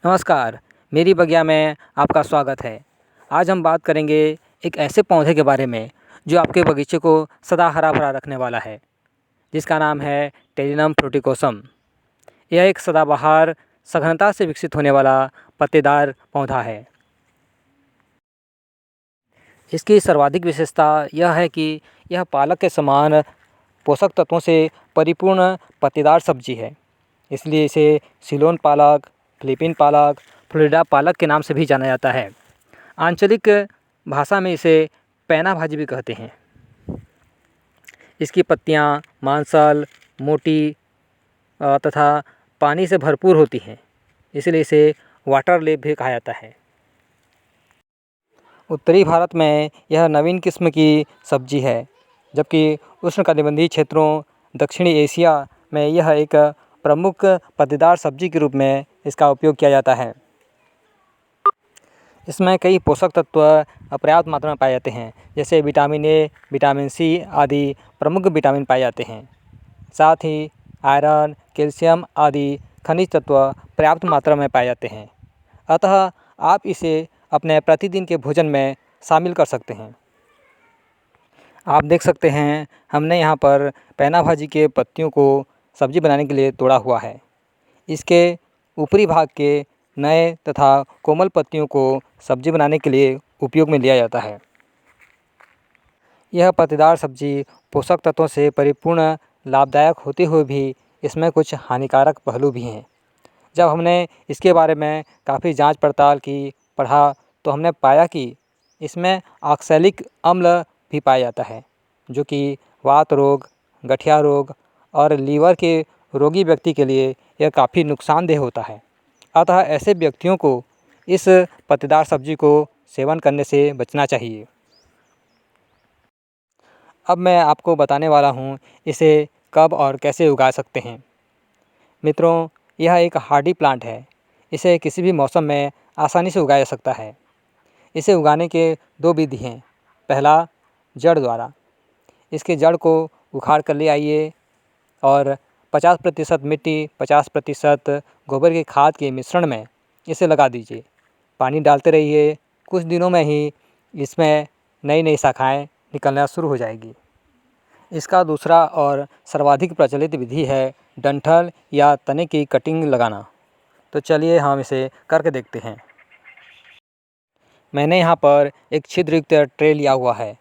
नमस्कार, मेरी बगिया में आपका स्वागत है। आज हम बात करेंगे एक ऐसे पौधे के बारे में जो आपके बगीचे को सदा हरा-भरा रखने वाला है, जिसका नाम है टेलिनम फ्रूटिकोसम। यह एक सदाबहार, सघनता से विकसित होने वाला पत्तेदार पौधा है। इसकी सर्वाधिक विशेषता यह है कि यह पालक के समान पोषक तत्वों से परिपूर्ण पत्तेदार सब्जी है। इसलिए इसे सिलोन पालक, फिलीपीन पालक, फ्लोरिडा पालक के नाम से भी जाना जाता है। आंचलिक भाषा में इसे पैना भाजी भी कहते हैं। इसकी पत्तियां मांसल, मोटी तथा पानी से भरपूर होती हैं, इसलिए इसे वाटर लीफ भी कहा जाता है। उत्तरी भारत में यह नवीन किस्म की सब्जी है, जबकि उष्णकटिबंधीय क्षेत्रों, दक्षिणी एशिया में यह एक प्रमुख पत्तेदार सब्जी के रूप में इसका उपयोग किया जाता है। इसमें कई पोषक तत्व पर्याप्त मात्रा में पाए जाते हैं, जैसे विटामिन ए, विटामिन सी आदि प्रमुख विटामिन पाए जाते हैं। साथ ही आयरन, कैल्शियम आदि खनिज तत्व पर्याप्त मात्रा में पाए जाते हैं। अतः आप इसे अपने प्रतिदिन के भोजन में शामिल कर सकते हैं। आप देख सकते हैं, हमने यहाँ पर पैना भाजी के पत्तियों को सब्जी बनाने के लिए तोड़ा हुआ है। इसके ऊपरी भाग के नए तथा कोमल पत्तियों को सब्जी बनाने के लिए उपयोग में लिया जाता है। यह पत्तेदार सब्जी पोषक तत्वों से परिपूर्ण लाभदायक होते हुए भी इसमें कुछ हानिकारक पहलू भी हैं। जब हमने इसके बारे में काफ़ी जांच पड़ताल की, पढ़ा, तो हमने पाया कि इसमें ऑक्सैलिक अम्ल भी पाया जाता है, जो कि वात रोग, गठिया रोग और लीवर के रोगी व्यक्ति के लिए यह काफ़ी नुकसानदेह होता है। अतः ऐसे व्यक्तियों को इस पत्तेदार सब्जी को सेवन करने से बचना चाहिए। अब मैं आपको बताने वाला हूँ इसे कब और कैसे उगा सकते हैं। मित्रों, यह एक हार्डी प्लांट है। इसे किसी भी मौसम में आसानी से उगाया जा सकता है। इसे उगाने के दो विधि हैं। पहला, जड़ द्वारा। इसके जड़ को उखाड़ कर ले आइए और 50% मिट्टी, 50% गोबर की खाद के मिश्रण में इसे लगा दीजिए। पानी डालते रहिए, कुछ दिनों में ही इसमें नई नई शाखाएँ निकलना शुरू हो जाएगी। इसका दूसरा और सर्वाधिक प्रचलित विधि है डंठल या तने की कटिंग लगाना। तो चलिए हम इसे करके देखते हैं। मैंने यहाँ पर एक छिद्रयुक्त ट्रे लिया हुआ है।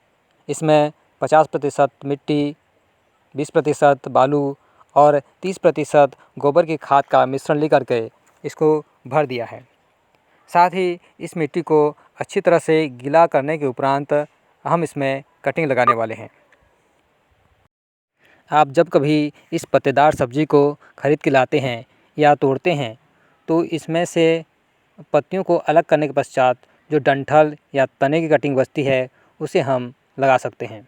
इसमें 50% मिट्टी, 20% बालू और 30% गोबर की खाद का मिश्रण लेकर के इसको भर दिया है। साथ ही इस मिट्टी को अच्छी तरह से गीला करने के उपरांत हम इसमें कटिंग लगाने वाले हैं। आप जब कभी इस पत्तेदार सब्जी को खरीद के लाते हैं या तोड़ते हैं, तो इसमें से पत्तियों को अलग करने के पश्चात जो डंठल या तने की कटिंग बचती है, उसे हम लगा सकते हैं।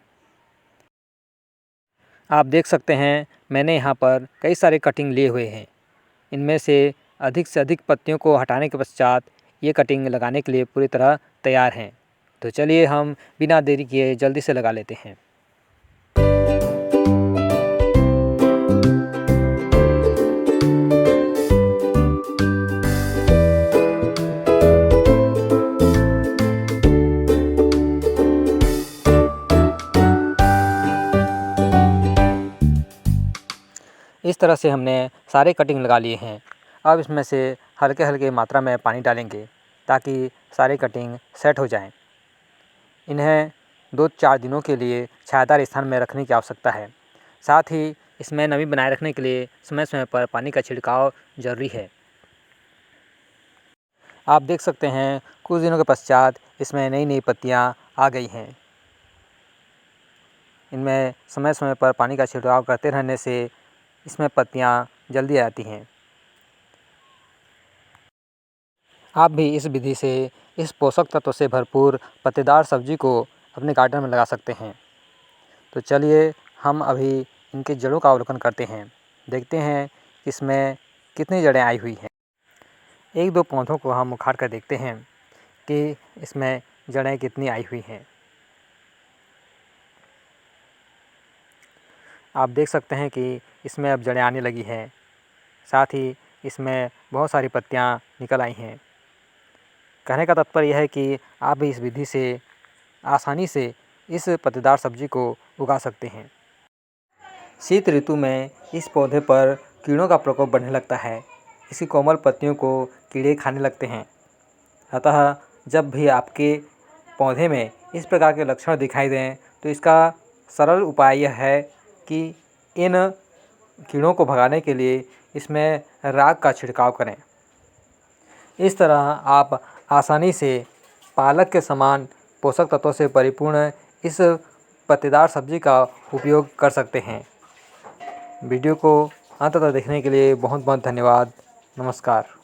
आप देख सकते हैं, मैंने यहाँ पर कई सारे कटिंग लिए हुए हैं। इनमें से अधिक पत्तियों को हटाने के पश्चात ये कटिंग लगाने के लिए पूरी तरह तैयार हैं। तो चलिए हम बिना देरी किए जल्दी से लगा लेते हैं। इस तरह से हमने सारे कटिंग लगा लिए हैं। अब इसमें से हल्के हल्के मात्रा में पानी डालेंगे ताकि सारे कटिंग सेट हो जाएं। इन्हें 2-4 दिनों के लिए छायादार स्थान में रखने की आवश्यकता है। साथ ही इसमें नमी बनाए रखने के लिए समय समय पर पानी का छिड़काव ज़रूरी है। आप देख सकते हैं, कुछ दिनों के पश्चात इसमें नई नई पत्तियाँ आ गई हैं। इनमें समय समय पर पानी का छिड़काव करते रहने से इसमें पत्तियाँ जल्दी आ जाती हैं। आप भी इस विधि से इस पोषक तत्व से भरपूर पत्तेदार सब्जी को अपने गार्डन में लगा सकते हैं। तो चलिए हम अभी इनके जड़ों का अवलोकन करते हैं। देखते हैं इसमें कितनी जड़ें आई हुई हैं। एक दो पौधों को हम उखाड़ कर देखते हैं कि इसमें जड़ें कितनी आई हुई हैं। आप देख सकते हैं कि इसमें अब जड़ें आने लगी हैं। साथ ही इसमें बहुत सारी पत्तियाँ निकल आई हैं। कहने का तात्पर्य यह है कि आप भी इस विधि से आसानी से इस पत्तेदार सब्जी को उगा सकते हैं। शीत ऋतु में इस पौधे पर कीड़ों का प्रकोप बढ़ने लगता है। इसकी कोमल पत्तियों को कीड़े खाने लगते हैं। अतः जब भी आपके पौधे में इस प्रकार के लक्षण दिखाई दें तो इसका सरल उपाय यह है कि इन कीड़ों को भगाने के लिए इसमें राख का छिड़काव करें। इस तरह आप आसानी से पालक के समान पोषक तत्वों से परिपूर्ण इस पत्तेदार सब्जी का उपयोग कर सकते हैं। वीडियो को अंत तक देखने के लिए बहुत बहुत धन्यवाद। नमस्कार।